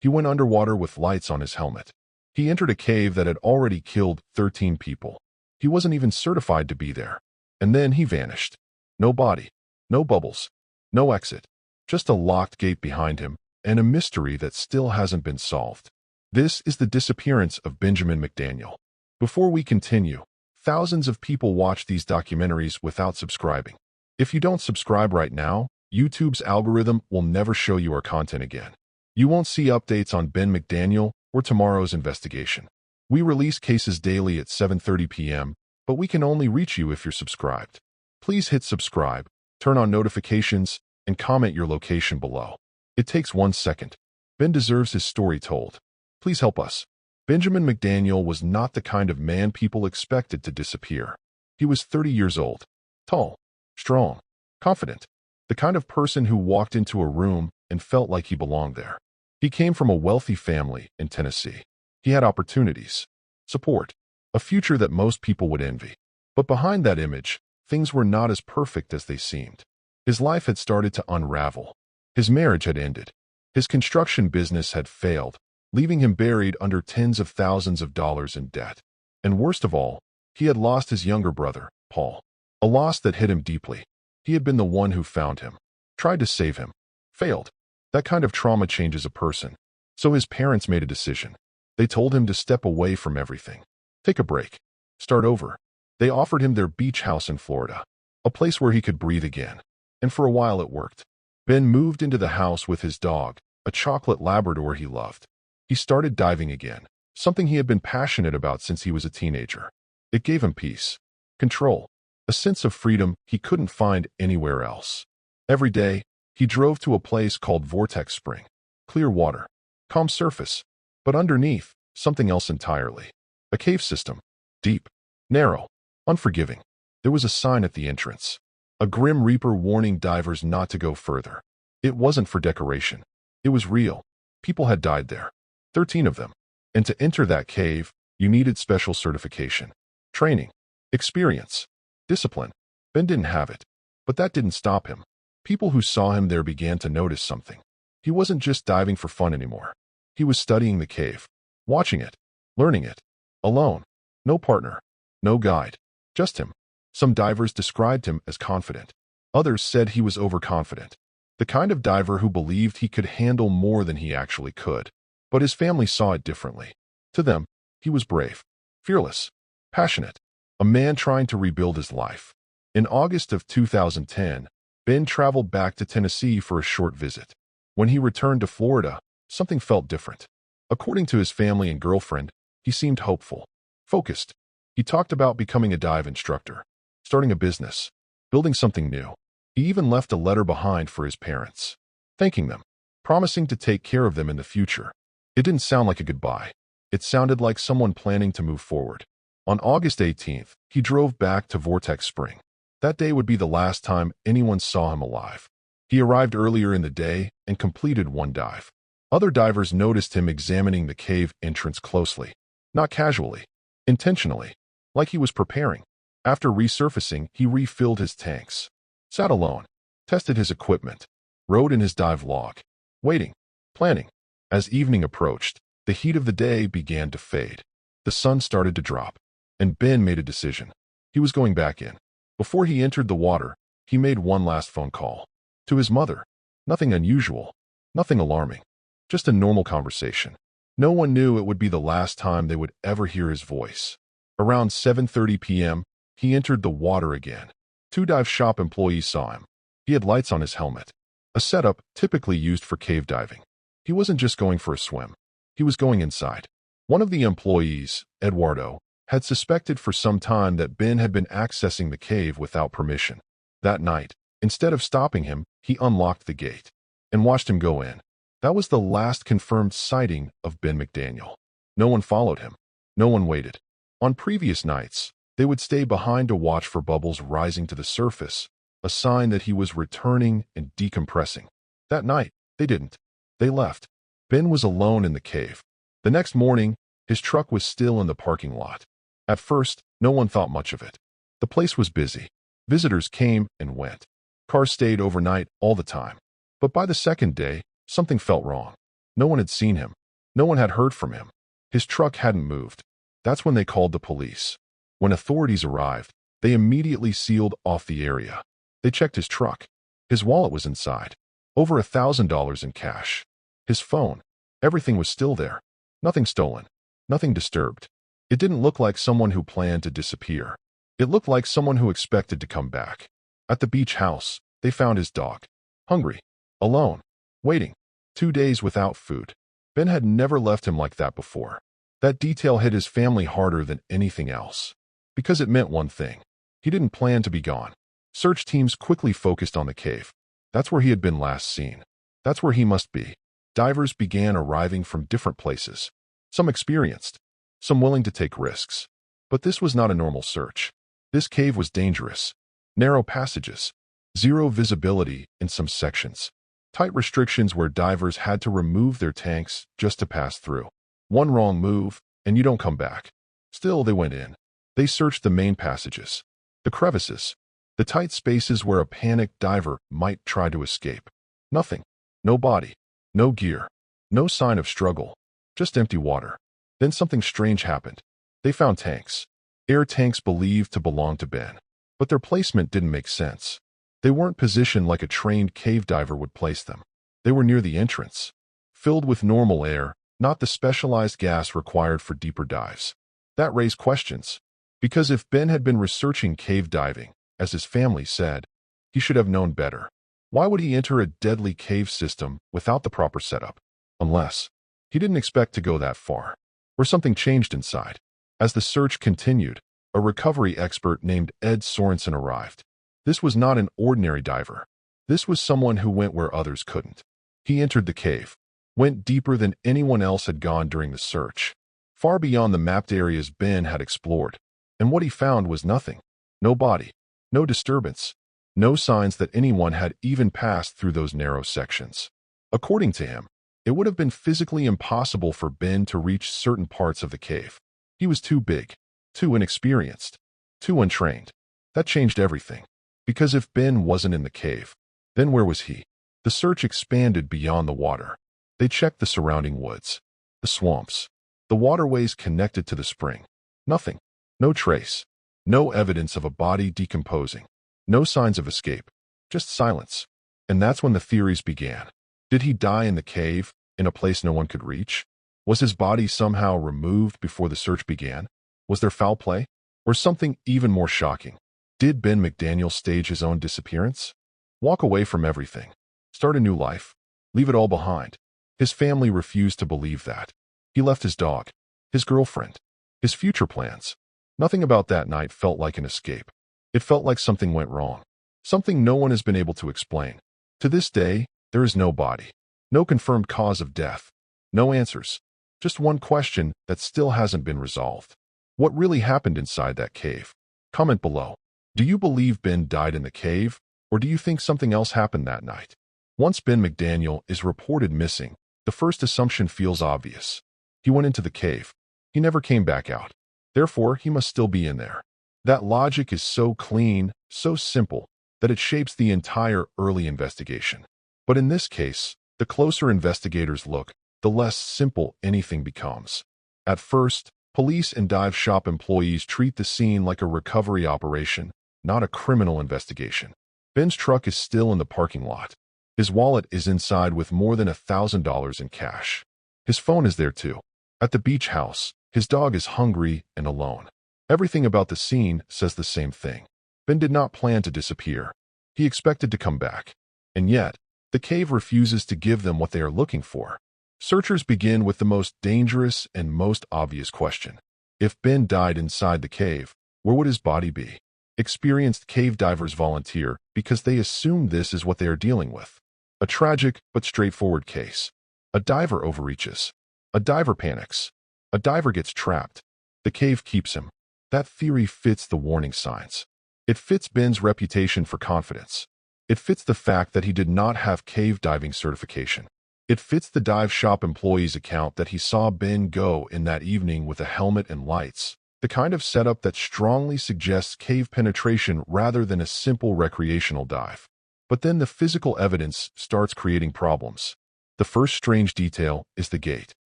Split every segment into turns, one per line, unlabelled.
He went underwater with lights on his helmet. He entered a cave that had already killed 13 people. He wasn't even certified to be there. And then he vanished. No body, no bubbles, no exit. Just a locked gate behind him, and a mystery that still hasn't been solved. This is the disappearance of Benjamin McDaniel. Before we continue, thousands of people watch these documentaries without subscribing. If you don't subscribe right now, YouTube's algorithm will never show you our content again. You won't see updates on Ben McDaniel or tomorrow's investigation. We release cases daily at 7:30 p.m., but we can only reach you if you're subscribed. Please hit subscribe, turn on notifications, and comment your location below. It takes 1 second. Ben deserves his story told. Please help us. Benjamin McDaniel was not the kind of man people expected to disappear. He was 30 years old, tall, strong, confident, the kind of person who walked into a room and felt like he belonged there. He came from a wealthy family in Tennessee. He had opportunities, support, a future that most people would envy. But behind that image, things were not as perfect as they seemed. His life had started to unravel. His marriage had ended. His construction business had failed, leaving him buried under tens of thousands of dollars in debt. And worst of all, he had lost his younger brother, Paul. A loss that hit him deeply. He had been the one who found him, tried to save him, failed. That kind of trauma changes a person. So his parents made a decision. They told him to step away from everything. Take a break. Start over. They offered him their beach house in Florida, a place where he could breathe again. And for a while it worked. Ben moved into the house with his dog, a chocolate Labrador he loved. He started diving again, something he had been passionate about since he was a teenager. It gave him peace, control, a sense of freedom he couldn't find anywhere else. Every day, he drove to a place called Vortex Spring. Clear water, calm surface, but underneath, something else entirely. A cave system, deep, narrow, unforgiving. There was a sign at the entrance, a grim reaper warning divers not to go further. It wasn't for decoration. It was real. People had died there, 13 of them. And to enter that cave, you needed special certification, training, experience, discipline. Ben didn't have it, but that didn't stop him. People who saw him there began to notice something. He wasn't just diving for fun anymore. He was studying the cave, watching it, learning it, alone. No partner, no guide, just him. Some divers described him as confident. Others said he was overconfident, the kind of diver who believed he could handle more than he actually could. But his family saw it differently. To them, he was brave, fearless, passionate, a man trying to rebuild his life. In August of 2010, Ben traveled back to Tennessee for a short visit. When he returned to Florida, something felt different. According to his family and girlfriend, he seemed hopeful, focused. He talked about becoming a dive instructor, starting a business, building something new. He even left a letter behind for his parents, thanking them, promising to take care of them in the future. It didn't sound like a goodbye. It sounded like someone planning to move forward. On August 18th, he drove back to Vortex Spring. That day would be the last time anyone saw him alive. He arrived earlier in the day and completed one dive. Other divers noticed him examining the cave entrance closely, not casually, intentionally, like he was preparing. After resurfacing, he refilled his tanks, sat alone, tested his equipment, wrote in his dive log, waiting, planning. As evening approached, the heat of the day began to fade. The sun started to drop, and Ben made a decision. He was going back in. Before he entered the water, he made one last phone call. To his mother. Nothing unusual, nothing alarming, just a normal conversation. No one knew it would be the last time they would ever hear his voice. Around 7:30 p.m., he entered the water again. Two dive shop employees saw him. He had lights on his helmet, a setup typically used for cave diving. He wasn't just going for a swim. He was going inside. One of the employees, Eduardo, had suspected for some time that Ben had been accessing the cave without permission. That night, instead of stopping him, he unlocked the gate and watched him go in. That was the last confirmed sighting of Ben McDaniel. No one followed him. No one waited. On previous nights, they would stay behind to watch for bubbles rising to the surface, a sign that he was returning and decompressing. That night, they didn't. They left. Ben was alone in the cave. The next morning, his truck was still in the parking lot. At first, no one thought much of it. The place was busy. Visitors came and went. Cars stayed overnight all the time. But by the second day, something felt wrong. No one had seen him. No one had heard from him. His truck hadn't moved. That's when they called the police. When authorities arrived, they immediately sealed off the area. They checked his truck. His wallet was inside. Over $1,000 in cash. His phone. Everything was still there. Nothing stolen. Nothing disturbed. It didn't look like someone who planned to disappear. It looked like someone who expected to come back. At the beach house, they found his dog. Hungry. Alone. Waiting. 2 days without food. Ben had never left him like that before. That detail hit his family harder than anything else. Because it meant one thing. He didn't plan to be gone. Search teams quickly focused on the cave. That's where he had been last seen. That's where he must be. Divers began arriving from different places. Some experienced. Some willing to take risks. But this was not a normal search. This cave was dangerous. Narrow passages. Zero visibility in some sections. Tight restrictions where divers had to remove their tanks just to pass through. One wrong move, and you don't come back. Still, they went in. They searched the main passages. The crevices. The tight spaces where a panicked diver might try to escape. Nothing. No body. No gear. No sign of struggle. Just empty water. Then something strange happened. They found tanks. Air tanks believed to belong to Ben. But their placement didn't make sense. They weren't positioned like a trained cave diver would place them. They were near the entrance. Filled with normal air, not the specialized gas required for deeper dives. That raised questions. Because if Ben had been researching cave diving, as his family said, he should have known better. Why would he enter a deadly cave system without the proper setup? Unless he didn't expect to go that far. Or something changed inside. As the search continued, a recovery expert named Ed Sorensen arrived. This was not an ordinary diver. This was someone who went where others couldn't. He entered the cave, went deeper than anyone else had gone during the search, far beyond the mapped areas Ben had explored. And what he found was nothing. No body, no disturbance, no signs that anyone had even passed through those narrow sections. According to him, it would have been physically impossible for Ben to reach certain parts of the cave. He was too big, too inexperienced, too untrained. That changed everything. Because if Ben wasn't in the cave, then where was he? The search expanded beyond the water. They checked the surrounding woods, the swamps, the waterways connected to the spring. Nothing. No trace. No evidence of a body decomposing. No signs of escape. Just silence. And that's when the theories began. Did he die in the cave, in a place no one could reach? Was his body somehow removed before the search began? Was there foul play? Or something even more shocking? Did Ben McDaniel stage his own disappearance? Walk away from everything. Start a new life. Leave it all behind. His family refused to believe that. He left his dog, his girlfriend, his future plans. Nothing about that night felt like an escape. It felt like something went wrong. Something no one has been able to explain. To this day, there is no body. No confirmed cause of death. No answers. Just one question that still hasn't been resolved. What really happened inside that cave? Comment below. Do you believe Ben died in the cave, or do you think something else happened that night? Once Ben McDaniel is reported missing, the first assumption feels obvious. He went into the cave. He never came back out. Therefore, he must still be in there. That logic is so clean, so simple, that it shapes the entire early investigation. But in this case, the closer investigators look, the less simple anything becomes. At first, police and dive shop employees treat the scene like a recovery operation, not a criminal investigation. Ben's truck is still in the parking lot. His wallet is inside with more than $1,000 in cash. His phone is there too. At the beach house, his dog is hungry and alone. Everything about the scene says the same thing. Ben did not plan to disappear. He expected to come back. And yet, the cave refuses to give them what they are looking for. Searchers begin with the most dangerous and most obvious question. If Ben died inside the cave, where would his body be? Experienced cave divers volunteer because they assume this is what they are dealing with. A tragic but straightforward case. A diver overreaches. A diver panics. A diver gets trapped. The cave keeps him. That theory fits the warning signs. It fits Ben's reputation for confidence. It fits the fact that he did not have cave diving certification. It fits the dive shop employee's account that he saw Ben go in that evening with a helmet and lights. The kind of setup that strongly suggests cave penetration rather than a simple recreational dive. But then the physical evidence starts creating problems. The first strange detail is the gate.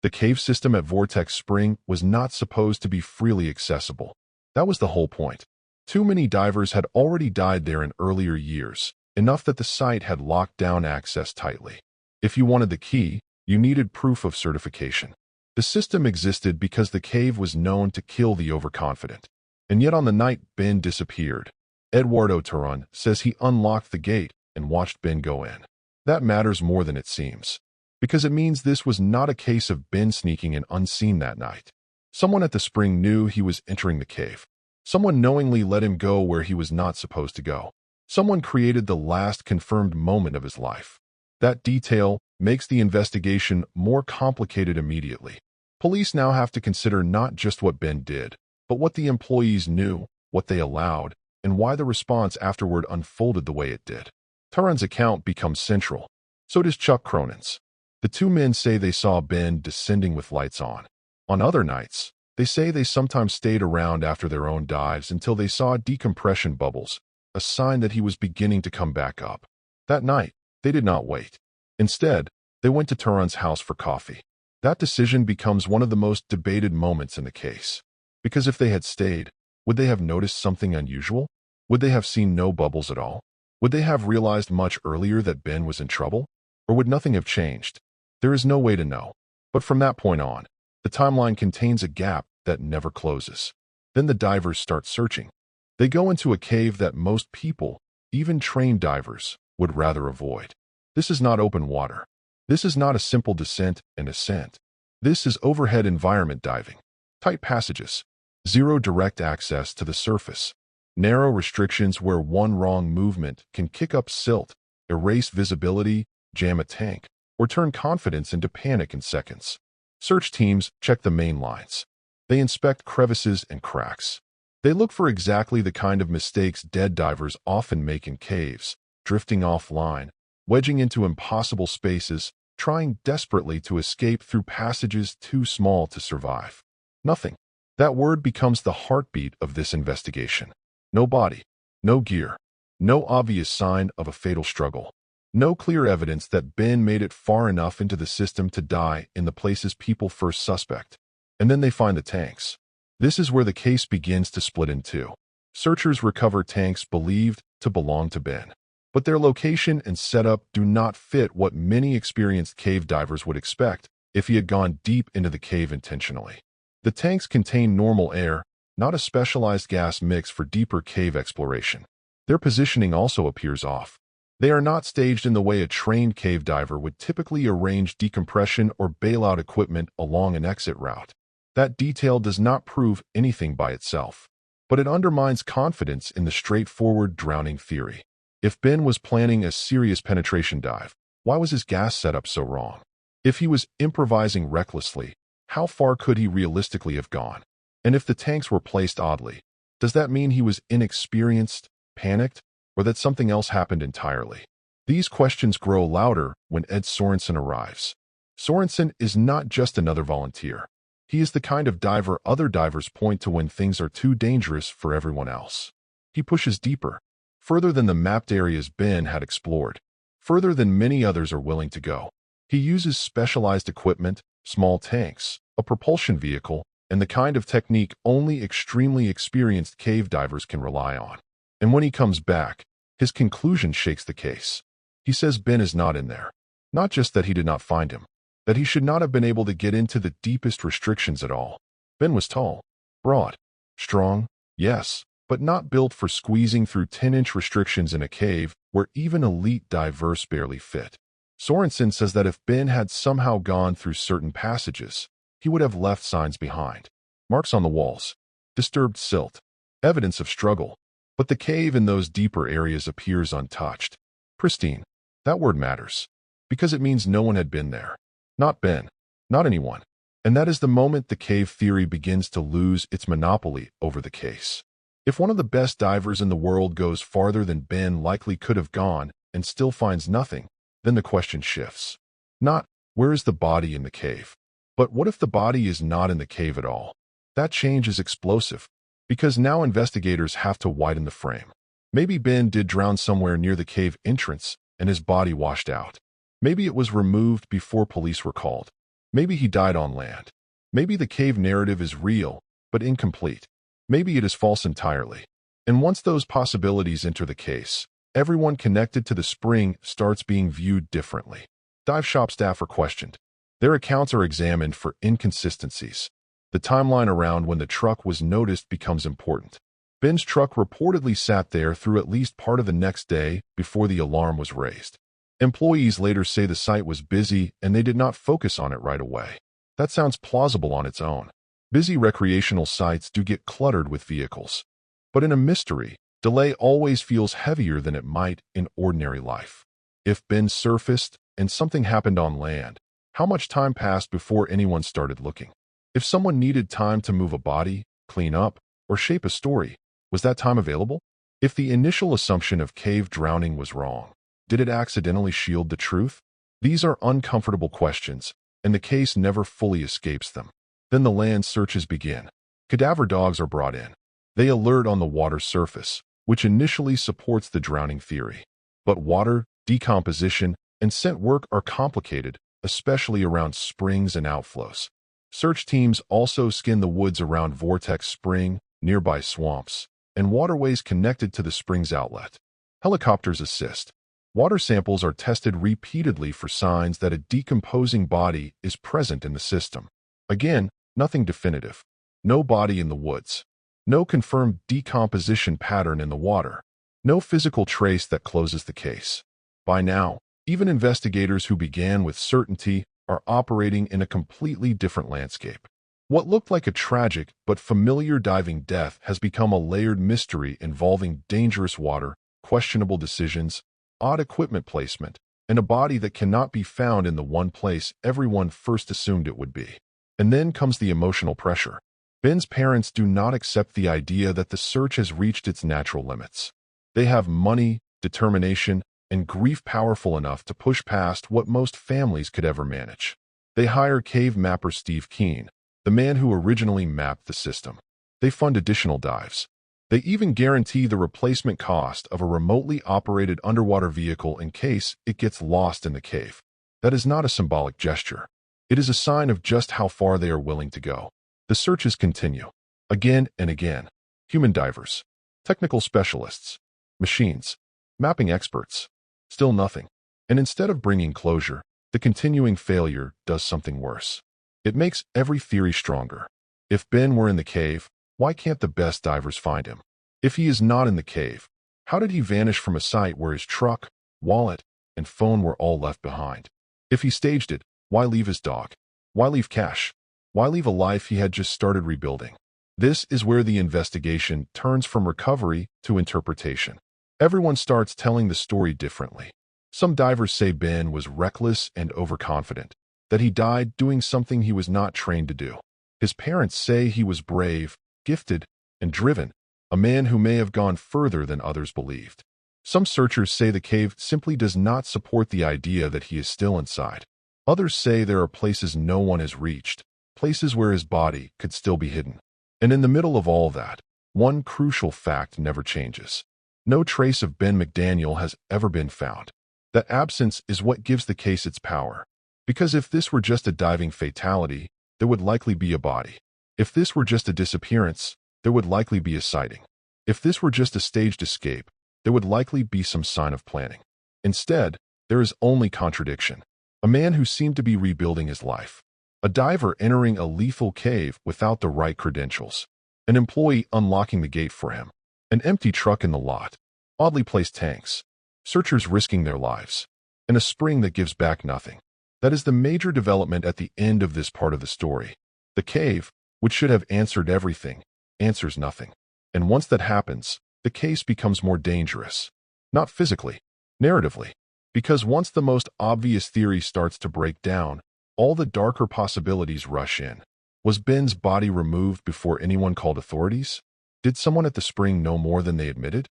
The cave system at Vortex Spring was not supposed to be freely accessible. That was the whole point. Too many divers had already died there in earlier years, enough that the site had locked down access tightly. If you wanted the key, you needed proof of certification. The system existed because the cave was known to kill the overconfident. And yet on the night Ben disappeared, Eduardo Turan says he unlocked the gate and watched Ben go in. That matters more than it seems, because it means this was not a case of Ben sneaking in unseen that night. Someone at the spring knew he was entering the cave. Someone knowingly let him go where he was not supposed to go. Someone created the last confirmed moment of his life. That detail makes the investigation more complicated immediately. Police now have to consider not just what Ben did, but what the employees knew, what they allowed, and why the response afterward unfolded the way it did. Turan's account becomes central. So does Chuck Cronin's. The two men say they saw Ben descending with lights on. On other nights, they say they sometimes stayed around after their own dives until they saw decompression bubbles, a sign that he was beginning to come back up. That night, they did not wait. Instead, they went to Turan's house for coffee. That decision becomes one of the most debated moments in the case. Because if they had stayed, would they have noticed something unusual? Would they have seen no bubbles at all? Would they have realized much earlier that Ben was in trouble? Or would nothing have changed? There is no way to know. But from that point on, the timeline contains a gap that never closes. Then the divers start searching. They go into a cave that most people, even trained divers, would rather avoid. This is not open water. This is not a simple descent and ascent. This is overhead environment diving. Tight passages. Zero direct access to the surface. Narrow restrictions where one wrong movement can kick up silt, erase visibility, jam a tank, or turn confidence into panic in seconds. Search teams check the main lines. They inspect crevices and cracks. They look for exactly the kind of mistakes dead divers often make in caves, drifting offline, wedging into impossible spaces, trying desperately to escape through passages too small to survive. Nothing. That word becomes the heartbeat of this investigation. No body, no gear, no obvious sign of a fatal struggle. No clear evidence that Ben made it far enough into the system to die in the places people first suspect. And then they find the tanks. This is where the case begins to split in two. Searchers recover tanks believed to belong to Ben. But their location and setup do not fit what many experienced cave divers would expect if he had gone deep into the cave intentionally. The tanks contain normal air, not a specialized gas mix for deeper cave exploration. Their positioning also appears off. They are not staged in the way a trained cave diver would typically arrange decompression or bailout equipment along an exit route. That detail does not prove anything by itself, but it undermines confidence in the straightforward drowning theory. If Ben was planning a serious penetration dive, why was his gas setup so wrong? If he was improvising recklessly, how far could he realistically have gone? And if the tanks were placed oddly, does that mean he was inexperienced, panicked, or that something else happened entirely? These questions grow louder when Ed Sorensen arrives. Sorensen is not just another volunteer. He is the kind of diver other divers point to when things are too dangerous for everyone else. He pushes deeper, further than the mapped areas Ben had explored, further than many others are willing to go. He uses specialized equipment, small tanks, a propulsion vehicle, and the kind of technique only extremely experienced cave divers can rely on. And when he comes back, his conclusion shakes the case. He says Ben is not in there. Not just that he did not find him, that he should not have been able to get into the deepest restrictions at all. Ben was tall, broad, strong, yes, but not built for squeezing through 10-inch restrictions in a cave where even elite divers barely fit. Sorensen says that if Ben had somehow gone through certain passages, he would have left signs behind. Marks on the walls, disturbed silt, evidence of struggle. But the cave in those deeper areas appears untouched. Pristine. That word matters, because it means no one had been there. Not Ben. Not anyone. And that is the moment the cave theory begins to lose its monopoly over the case. If one of the best divers in the world goes farther than Ben likely could have gone and still finds nothing, then the question shifts. Not, where is the body in the cave? But what if the body is not in the cave at all? That change is explosive, because now investigators have to widen the frame. Maybe Ben did drown somewhere near the cave entrance and his body washed out. Maybe it was removed before police were called. Maybe he died on land. Maybe the cave narrative is real, but incomplete. Maybe it is false entirely. And once those possibilities enter the case, everyone connected to the spring starts being viewed differently. Dive shop staff are questioned. Their accounts are examined for inconsistencies. The timeline around when the truck was noticed becomes important. Ben's truck reportedly sat there through at least part of the next day before the alarm was raised. Employees later say the site was busy and they did not focus on it right away. That sounds plausible on its own. Busy recreational sites do get cluttered with vehicles. But in a mystery, delay always feels heavier than it might in ordinary life. If Ben surfaced and something happened on land, how much time passed before anyone started looking? If someone needed time to move a body, clean up, or shape a story, was that time available? If the initial assumption of cave drowning was wrong, did it accidentally shield the truth? These are uncomfortable questions, and the case never fully escapes them. Then the land searches begin. Cadaver dogs are brought in. They alert on the water surface, which initially supports the drowning theory. But water, decomposition, and scent work are complicated, especially around springs and outflows. Search teams also scan the woods around Vortex Spring, nearby swamps, and waterways connected to the spring's outlet. Helicopters assist. Water samples are tested repeatedly for signs that a decomposing body is present in the system. Again, nothing definitive. No body in the woods. No confirmed decomposition pattern in the water. No physical trace that closes the case. By now, even investigators who began with certainty are operating in a completely different landscape. What looked like a tragic but familiar diving death has become a layered mystery involving dangerous water, questionable decisions, odd equipment placement, and a body that cannot be found in the one place everyone first assumed it would be. And then comes the emotional pressure. Ben's parents do not accept the idea that the search has reached its natural limits. They have money, determination, and grief powerful enough to push past what most families could ever manage. They hire cave mapper Steve Keene, the man who originally mapped the system. They fund additional dives. They even guarantee the replacement cost of a remotely operated underwater vehicle in case it gets lost in the cave. That is not a symbolic gesture. It is a sign of just how far they are willing to go. The searches continue. Again and again. Human divers. Technical specialists. Machines. Mapping experts. Still nothing. And instead of bringing closure, the continuing failure does something worse. It makes every theory stronger. If Ben were in the cave, why can't the best divers find him? If he is not in the cave, how did he vanish from a site where his truck, wallet, and phone were all left behind? If he staged it, why leave his dog? Why leave cash? Why leave a life he had just started rebuilding? This is where the investigation turns from recovery to interpretation. Everyone starts telling the story differently. Some divers say Ben was reckless and overconfident, that he died doing something he was not trained to do. His parents say he was brave, gifted, and driven, a man who may have gone further than others believed. Some searchers say the cave simply does not support the idea that he is still inside. Others say there are places no one has reached, places where his body could still be hidden. And in the middle of all that, one crucial fact never changes. No trace of Ben McDaniel has ever been found. That absence is what gives the case its power. Because if this were just a diving fatality, there would likely be a body. If this were just a disappearance, there would likely be a sighting. If this were just a staged escape, there would likely be some sign of planning. Instead, there is only contradiction. A man who seemed to be rebuilding his life. A diver entering a lethal cave without the right credentials. An employee unlocking the gate for him. An empty truck in the lot. Oddly placed tanks. Searchers risking their lives. And a spring that gives back nothing. That is the major development at the end of this part of the story. The cave, which should have answered everything, answers nothing. And once that happens, the case becomes more dangerous. Not physically, narratively. Because once the most obvious theory starts to break down, all the darker possibilities rush in. Was Ben's body removed before anyone called authorities? Did someone at the spring know more than they admitted?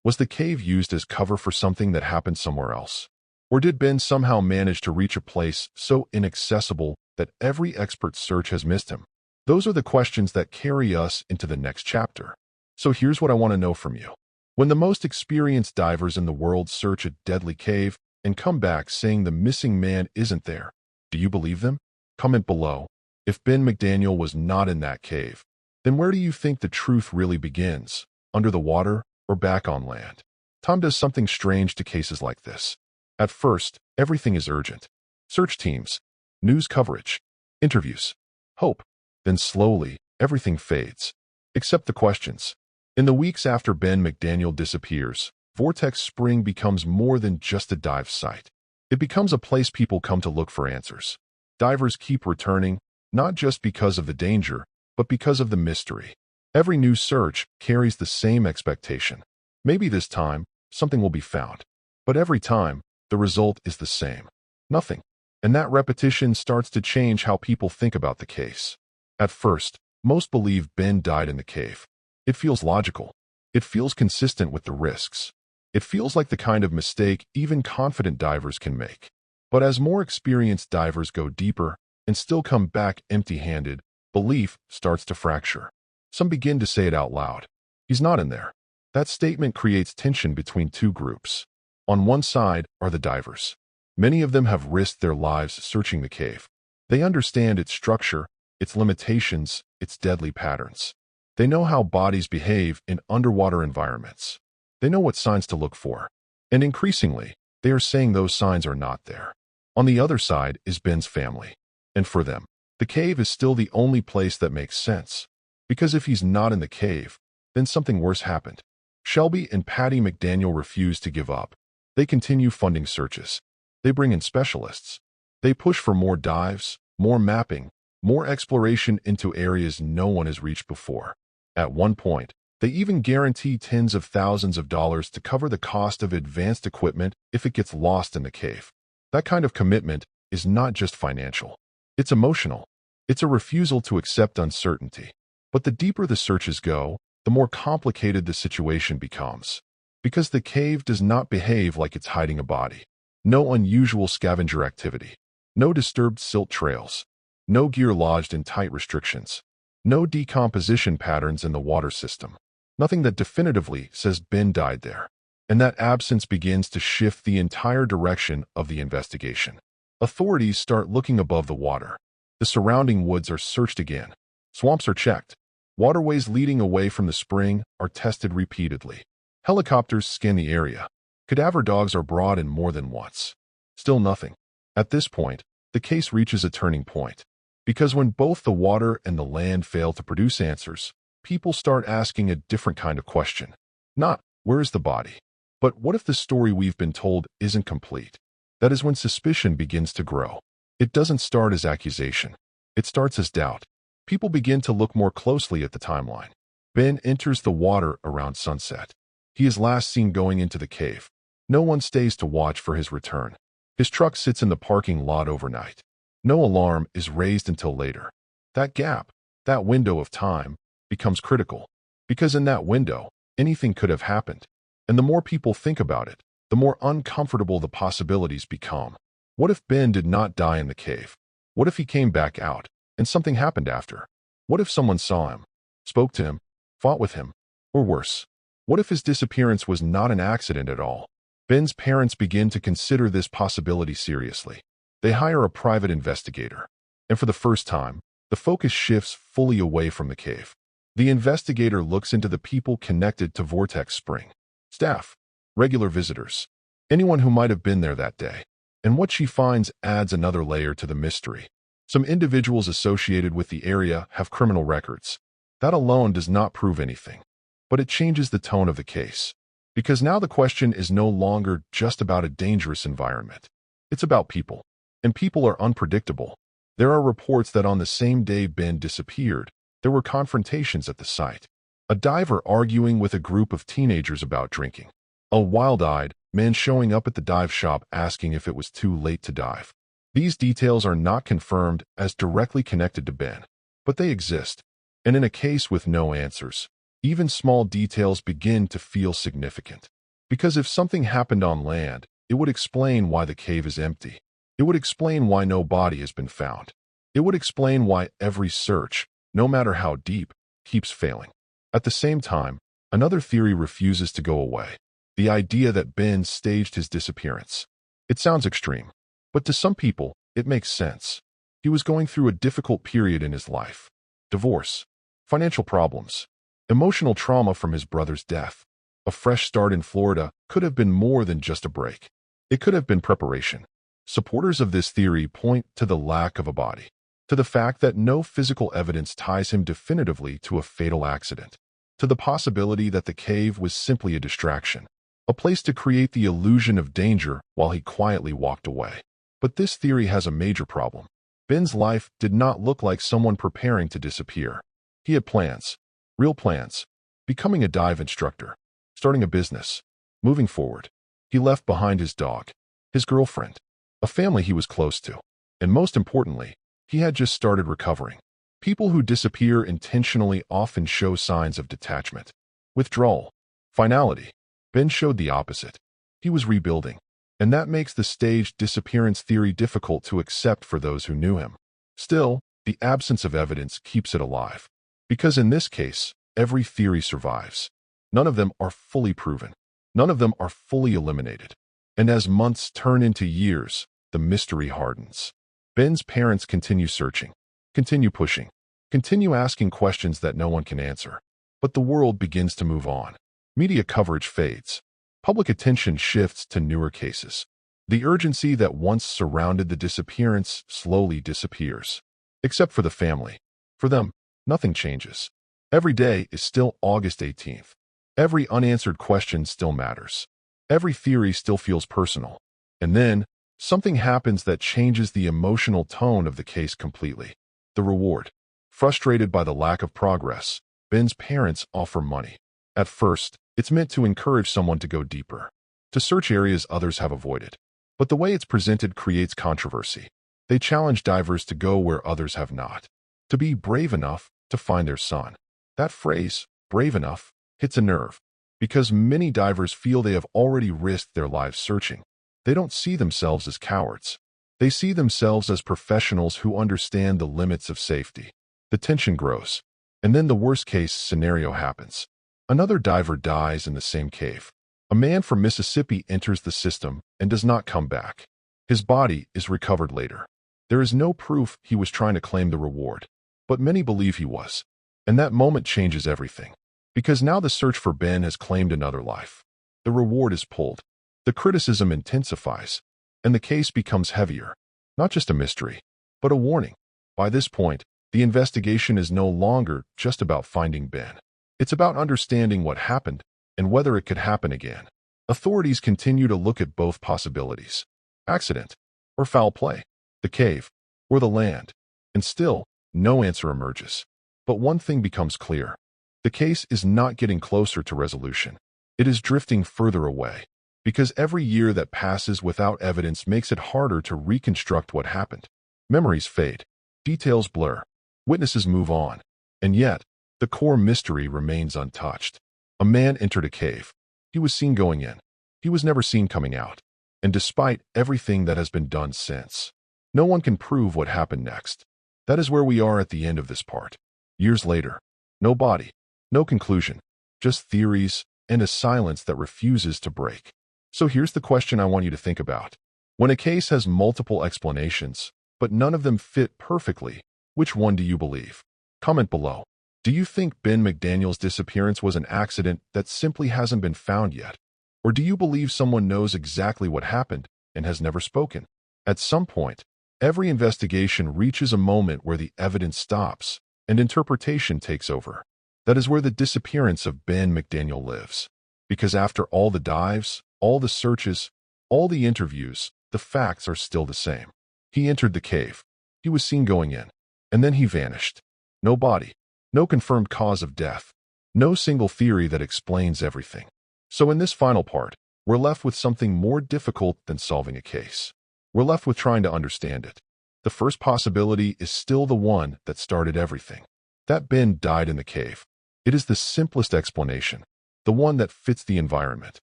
Was the cave used as cover for something that happened somewhere else? Or did Ben somehow manage to reach a place so inaccessible that every expert search has missed him? Those are the questions that carry us into the next chapter. So here's what I want to know from you. When the most experienced divers in the world search a deadly cave, and come back saying the missing man isn't there. Do you believe them? Comment below. If Ben McDaniel was not in that cave, then where do you think the truth really begins? Under the water or back on land? Tom does something strange to cases like this. At first, everything is urgent. Search teams, news coverage, interviews, hope. Then slowly, everything fades. Except the questions. In the weeks after Ben McDaniel disappears, Vortex Spring becomes more than just a dive site. It becomes a place people come to look for answers. Divers keep returning, not just because of the danger, but because of the mystery. Every new search carries the same expectation. Maybe this time, something will be found. But every time, the result is the same. Nothing. And that repetition starts to change how people think about the case. At first, most believe Ben died in the cave. It feels logical. It feels consistent with the risks. It feels like the kind of mistake even confident divers can make. But as more experienced divers go deeper and still come back empty-handed, belief starts to fracture. Some begin to say it out loud. He's not in there. That statement creates tension between two groups. On one side are the divers. Many of them have risked their lives searching the cave. They understand its structure, its limitations, its deadly patterns. They know how bodies behave in underwater environments. They know what signs to look for. And increasingly, they are saying those signs are not there. On the other side is Ben's family. And for them, the cave is still the only place that makes sense. Because if he's not in the cave, then something worse happened. Shelby and Patty McDaniel refuse to give up. They continue funding searches. They bring in specialists. They push for more dives, more mapping, more exploration into areas no one has reached before. At one point, they even guarantee tens of thousands of dollars to cover the cost of advanced equipment if it gets lost in the cave. That kind of commitment is not just financial. It's emotional. It's a refusal to accept uncertainty. But the deeper the searches go, the more complicated the situation becomes. Because the cave does not behave like it's hiding a body. No unusual scavenger activity. No disturbed silt trails. No gear lodged in tight restrictions. No decomposition patterns in the water system. Nothing that definitively says Ben died there. And that absence begins to shift the entire direction of the investigation. Authorities start looking above the water. The surrounding woods are searched again. Swamps are checked. Waterways leading away from the spring are tested repeatedly. Helicopters scan the area. Cadaver dogs are brought in more than once. Still nothing. At this point, the case reaches a turning point. Because when both the water and the land fail to produce answers, people start asking a different kind of question. Not, where is the body? But what if the story we've been told isn't complete? That is when suspicion begins to grow. It doesn't start as accusation. It starts as doubt. People begin to look more closely at the timeline. Ben enters the water around sunset. He is last seen going into the cave. No one stays to watch for his return. His truck sits in the parking lot overnight. No alarm is raised until later. That gap, that window of time, becomes critical. Because in that window, anything could have happened. And the more people think about it, the more uncomfortable the possibilities become. What if Ben did not die in the cave? What if he came back out, and something happened after? What if someone saw him, spoke to him, fought with him? Or worse, what if his disappearance was not an accident at all? Ben's parents begin to consider this possibility seriously. They hire a private investigator. And for the first time, the focus shifts fully away from the cave. The investigator looks into the people connected to Vortex Spring. Staff, regular visitors, anyone who might have been there that day. And what she finds adds another layer to the mystery. Some individuals associated with the area have criminal records. That alone does not prove anything. But it changes the tone of the case. Because now the question is no longer just about a dangerous environment. It's about people. And people are unpredictable. There are reports that on the same day Ben disappeared, there were confrontations at the site. A diver arguing with a group of teenagers about drinking. A wild-eyed man showing up at the dive shop asking if it was too late to dive. These details are not confirmed as directly connected to Ben, but they exist. And in a case with no answers, even small details begin to feel significant. Because if something happened on land, it would explain why the cave is empty. It would explain why no body has been found. It would explain why every search, no matter how deep, keeps failing. At the same time, another theory refuses to go away. The idea that Ben staged his disappearance. It sounds extreme, but to some people, it makes sense. He was going through a difficult period in his life. Divorce, financial problems, emotional trauma from his brother's death. A fresh start in Florida could have been more than just a break. It could have been preparation. Supporters of this theory point to the lack of a body, to the fact that no physical evidence ties him definitively to a fatal accident, to the possibility that the cave was simply a distraction, a place to create the illusion of danger while he quietly walked away. But this theory has a major problem. Ben's life did not look like someone preparing to disappear. He had plans, real plans, becoming a dive instructor, starting a business, moving forward. He left behind his dog, his girlfriend, a family he was close to, and most importantly, he had just started recovering. People who disappear intentionally often show signs of detachment, withdrawal, finality. Ben showed the opposite. He was rebuilding, and that makes the staged disappearance theory difficult to accept for those who knew him. Still, the absence of evidence keeps it alive, because in this case, every theory survives. None of them are fully proven. None of them are fully eliminated. And as months turn into years, the mystery hardens. Ben's parents continue searching, continue pushing, continue asking questions that no one can answer. But the world begins to move on. Media coverage fades. Public attention shifts to newer cases. The urgency that once surrounded the disappearance slowly disappears. Except for the family. For them, nothing changes. Every day is still August 18th. Every unanswered question still matters. Every theory still feels personal. And then, something happens that changes the emotional tone of the case completely. The reward. Frustrated by the lack of progress, Ben's parents offer money. At first, it's meant to encourage someone to go deeper, to search areas others have avoided. But the way it's presented creates controversy. They challenge divers to go where others have not, to be brave enough to find their son. That phrase, brave enough, hits a nerve, because many divers feel they have already risked their lives searching. They don't see themselves as cowards. They see themselves as professionals who understand the limits of safety. The tension grows, and then the worst-case scenario happens. Another diver dies in the same cave. A man from Mississippi enters the system and does not come back. His body is recovered later. There is no proof he was trying to claim the reward, but many believe he was. And that moment changes everything. Because now the search for Ben has claimed another life. The reward is pulled. The criticism intensifies, and the case becomes heavier. Not just a mystery, but a warning. By this point, the investigation is no longer just about finding Ben. It's about understanding what happened and whether it could happen again. Authorities continue to look at both possibilities: accident or foul play, the cave or the land, and still, no answer emerges. But one thing becomes clear. The case is not getting closer to resolution. It is drifting further away, because every year that passes without evidence makes it harder to reconstruct what happened. Memories fade, details blur, witnesses move on, and yet, the core mystery remains untouched. A man entered a cave. He was seen going in. He was never seen coming out. And despite everything that has been done since, no one can prove what happened next. That is where we are at the end of this part. Years later, no body, no conclusion, just theories and a silence that refuses to break. So here's the question I want you to think about. When a case has multiple explanations, but none of them fit perfectly, which one do you believe? Comment below. Do you think Ben McDaniel's disappearance was an accident that simply hasn't been found yet? Or do you believe someone knows exactly what happened and has never spoken? At some point, every investigation reaches a moment where the evidence stops and interpretation takes over. That is where the disappearance of Ben McDaniel lives. Because after all the dives, all the searches, all the interviews, the facts are still the same. He entered the cave. He was seen going in. And then he vanished. No body. No confirmed cause of death. No single theory that explains everything. So in this final part, we're left with something more difficult than solving a case. We're left with trying to understand it. The first possibility is still the one that started everything. That Ben died in the cave. It is the simplest explanation. The one that fits the environment.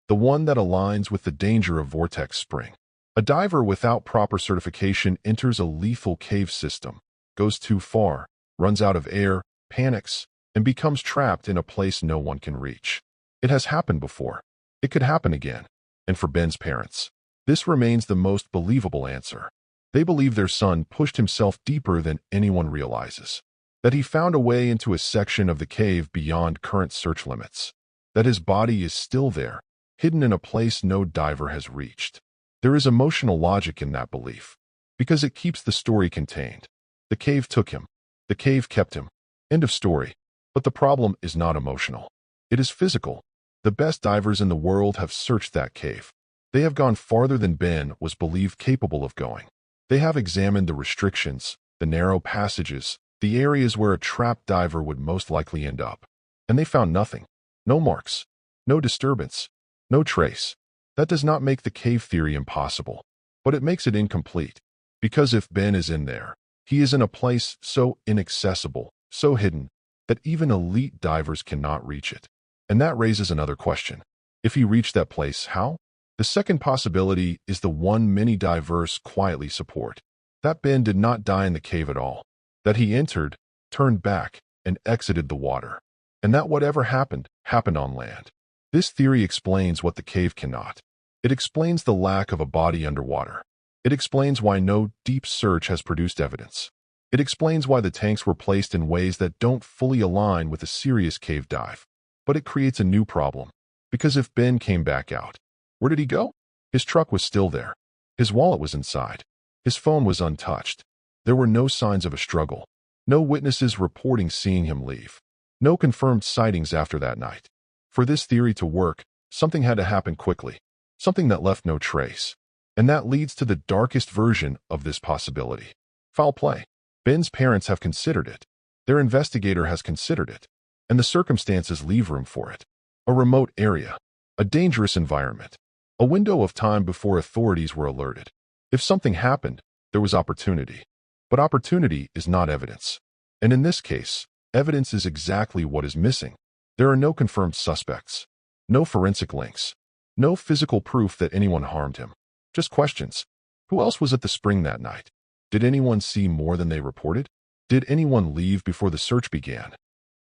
The one that aligns with the danger of Vortex Spring. A diver without proper certification enters a lethal cave system, goes too far, runs out of air, panics, and becomes trapped in a place no one can reach. It has happened before. It could happen again. And for Ben's parents, This remains the most believable answer. They believe their son pushed himself deeper than anyone realizes, that he found a way into a section of the cave beyond current search limits, that his body is still there, hidden in a place no diver has reached. There is emotional logic in that belief, because it keeps the story contained. The cave took him. The cave kept him. End of story. But the problem is not emotional. It is physical. The best divers in the world have searched that cave. They have gone farther than Ben was believed capable of going. They have examined the restrictions, the narrow passages, the areas where a trapped diver would most likely end up. And they found nothing. No marks. No disturbance. No trace. That does not make the cave theory impossible, but it makes it incomplete. Because if Ben is in there, he is in a place so inaccessible, so hidden, that even elite divers cannot reach it. And that raises another question. If he reached that place, how? The second possibility is the one many divers quietly support. That Ben did not die in the cave at all. That he entered, turned back, and exited the water. And that whatever happened, happened on land. This theory explains what the cave cannot. It explains the lack of a body underwater. It explains why no deep search has produced evidence. It explains why the tanks were placed in ways that don't fully align with a serious cave dive. But it creates a new problem. Because if Ben came back out, where did he go? His truck was still there. His wallet was inside. His phone was untouched. There were no signs of a struggle. No witnesses reporting seeing him leave. No confirmed sightings after that night. For this theory to work, something had to happen quickly. Something that left no trace. And that leads to the darkest version of this possibility. Foul play. Ben's parents have considered it. Their investigator has considered it. And the circumstances leave room for it. A remote area. A dangerous environment. A window of time before authorities were alerted. If something happened, there was opportunity. But opportunity is not evidence. And in this case, evidence is exactly what is missing. There are no confirmed suspects. No forensic links. No physical proof that anyone harmed him. Just questions. Who else was at the spring that night? Did anyone see more than they reported? Did anyone leave before the search began?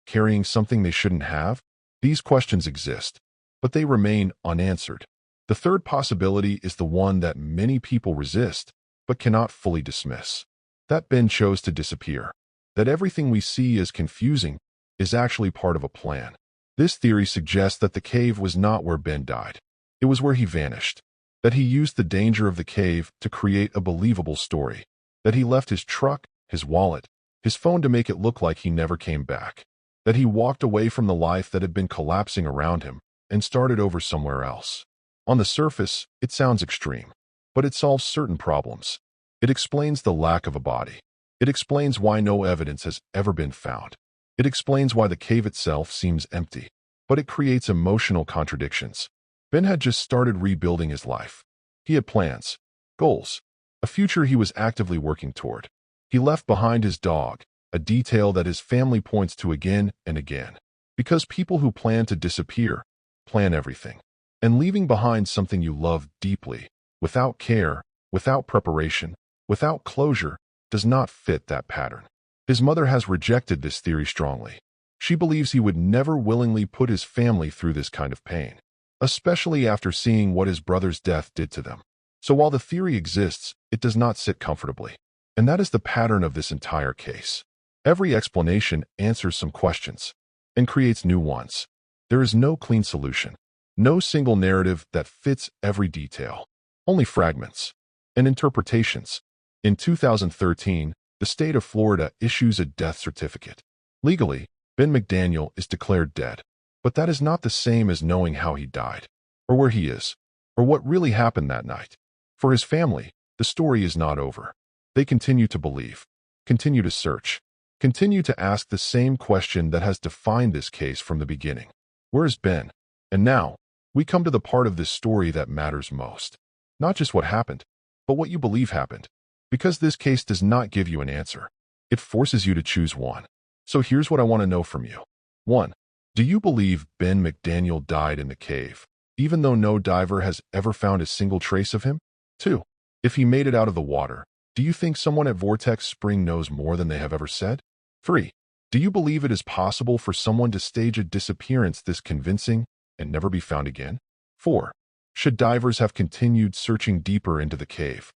Carrying something they shouldn't have? These questions exist, but they remain unanswered. The third possibility is the one that many people resist, but cannot fully dismiss. That Ben chose to disappear. That everything we see as confusing is actually part of a plan. This theory suggests that the cave was not where Ben died. It was where he vanished. That he used the danger of the cave to create a believable story. That he left his truck, his wallet, his phone to make it look like he never came back. That he walked away from the life that had been collapsing around him and started over somewhere else. On the surface, it sounds extreme, but it solves certain problems. It explains the lack of a body. It explains why no evidence has ever been found. It explains why the cave itself seems empty, but it creates emotional contradictions. Ben had just started rebuilding his life. He had plans, goals, a future he was actively working toward. He left behind his dog, a detail that his family points to again and again. Because people who plan to disappear, plan everything. And leaving behind something you love deeply, without care, without preparation, without closure, does not fit that pattern. His mother has rejected this theory strongly. She believes he would never willingly put his family through this kind of pain, especially after seeing what his brother's death did to them. So while the theory exists, it does not sit comfortably. And that is the pattern of this entire case. Every explanation answers some questions and creates new ones. There is no clean solution, no single narrative that fits every detail, only fragments and interpretations. In 2013, the state of Florida issues a death certificate. Legally, Ben McDaniel is declared dead, but that is not the same as knowing how he died, or where he is, or what really happened that night. For his family, the story is not over. They continue to believe, continue to search, continue to ask the same question that has defined this case from the beginning. Where is Ben? And now, we come to the part of this story that matters most. Not just what happened, but what you believe happened. Because this case does not give you an answer. It forces you to choose one. So here's what I want to know from you. 1. Do you believe Ben McDaniel died in the cave, even though no diver has ever found a single trace of him? 2. If he made it out of the water, do you think someone at Vortex Spring knows more than they have ever said? 3. Do you believe it is possible for someone to stage a disappearance this convincing and never be found again? 4. Should divers have continued searching deeper into the cave,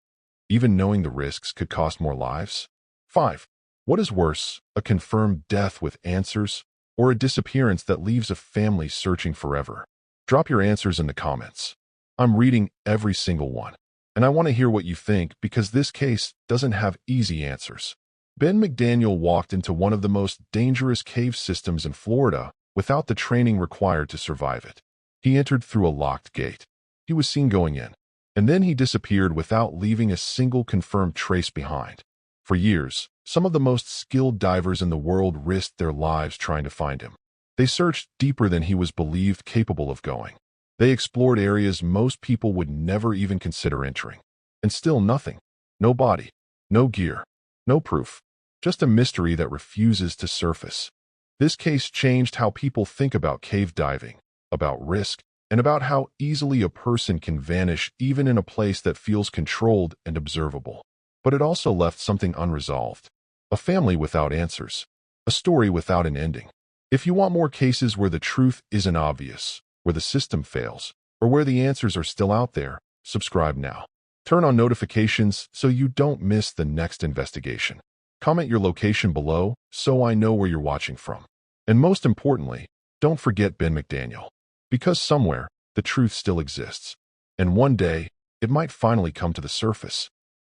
even knowing the risks could cost more lives? 5. What is worse, a confirmed death with answers, or a disappearance that leaves a family searching forever? Drop your answers in the comments. I'm reading every single one, and I want to hear what you think because this case doesn't have easy answers. Ben McDaniel walked into one of the most dangerous cave systems in Florida without the training required to survive it. He entered through a locked gate. He was seen going in, and then he disappeared without leaving a single confirmed trace behind. For years, some of the most skilled divers in the world risked their lives trying to find him. They searched deeper than he was believed capable of going. They explored areas most people would never even consider entering. And still nothing. No body, no gear, no proof. Just a mystery that refuses to surface. This case changed how people think about cave diving, about risk, and about how easily a person can vanish even in a place that feels controlled and observable. But it also left something unresolved. A family without answers. A story without an ending. If you want more cases where the truth isn't obvious, where the system fails, or where the answers are still out there, subscribe now. Turn on notifications so you don't miss the next investigation. Comment your location below so I know where you're watching from. And most importantly, don't forget Ben McDaniel. Because somewhere, the truth still exists. And one day, it might finally come to the surface.